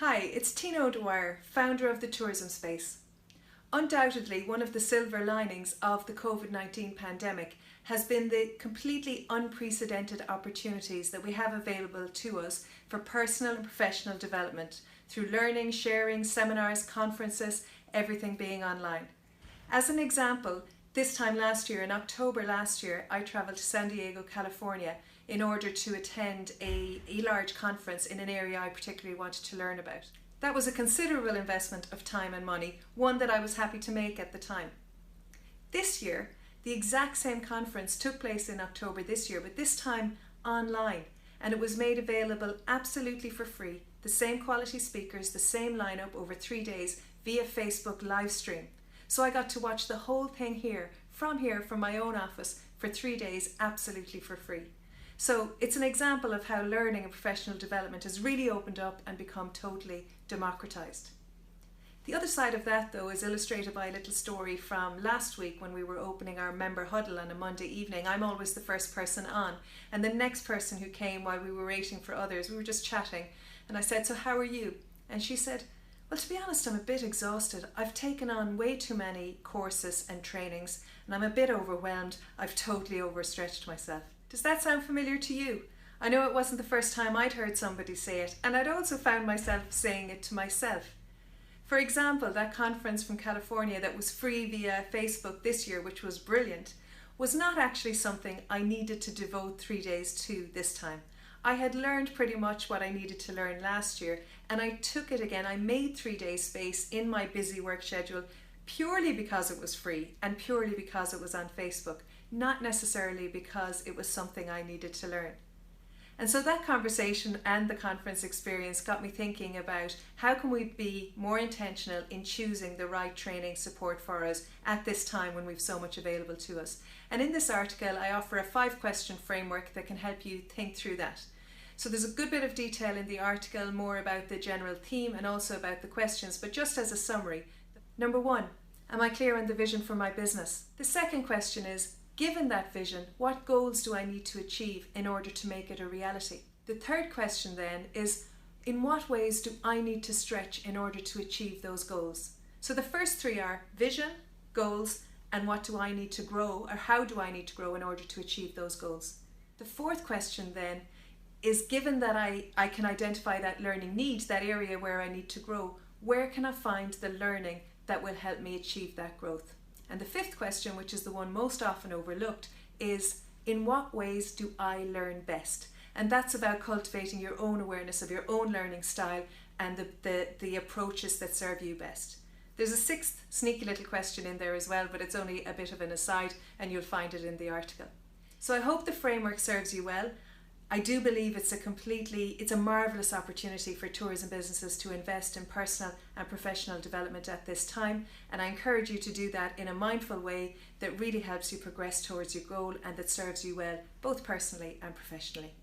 Hi, it's Tina O'Dwyer, founder of the Tourism Space. Undoubtedly, one of the silver linings of the COVID-19 pandemic has been the completely unprecedented opportunities that we have available to us for personal and professional development through learning, sharing, seminars, conferences, everything being online. As an example, this time last year, in October last year, I travelled to San Diego, California in order to attend a large conference in an area I particularly wanted to learn about. That was a considerable investment of time and money, one that I was happy to make at the time. This year, the exact same conference took place in October this year, but this time online, and it was made available absolutely for free, the same quality speakers, the same lineup over 3 days via Facebook live stream. So I got to watch the whole thing here from my own office for 3 days absolutely for free. So it's an example of how learning and professional development has really opened up and become totally democratized. The other side of that, though, is illustrated by a little story from last week when we were opening our member huddle on a Monday evening. I'm always the first person on, and the next person who came while we were waiting for others, we were just chatting, and I said, "So how are you?" And she said, "Well, to be honest, I'm a bit exhausted. I've taken on way too many courses and trainings, and I'm a bit overwhelmed. I've totally overstretched myself." Does that sound familiar to you? I know it wasn't the first time I'd heard somebody say it, and I'd also found myself saying it to myself. For example, that conference from California that was free via Facebook this year, which was brilliant, was not actually something I needed to devote 3 days to this time. I had learned pretty much what I needed to learn last year, and I took it again. I made 3 days space in my busy work schedule purely because it was free and purely because it was on Facebook, not necessarily because it was something I needed to learn. And so that conversation and the conference experience got me thinking about how can we be more intentional in choosing the right training support for us at this time when we've so much available to us. And in this article, I offer a 5-question framework that can help you think through that. So there's a good bit of detail in the article, more about the general theme and also about the questions, but just as a summary. Number 1, am I clear on the vision for my business? The second question is, given that vision, what goals do I need to achieve in order to make it a reality? The third question then is, in what ways do I need to stretch in order to achieve those goals? So the first 3 are vision, goals, and what do I need to grow, or how do I need to grow in order to achieve those goals? The fourth question then is, given that I can identify that learning need, that area where I need to grow, where can I find the learning that will help me achieve that growth? And the fifth question, which is the one most often overlooked, is, in what ways do I learn best? And that's about cultivating your own awareness of your own learning style and the approaches that serve you best. There's a 6th sneaky little question in there as well, but it's only a bit of an aside and you'll find it in the article. So I hope the framework serves you well. I do believe it's a marvellous opportunity for tourism businesses to invest in personal and professional development at this time, and I encourage you to do that in a mindful way that really helps you progress towards your goal and that serves you well, both personally and professionally.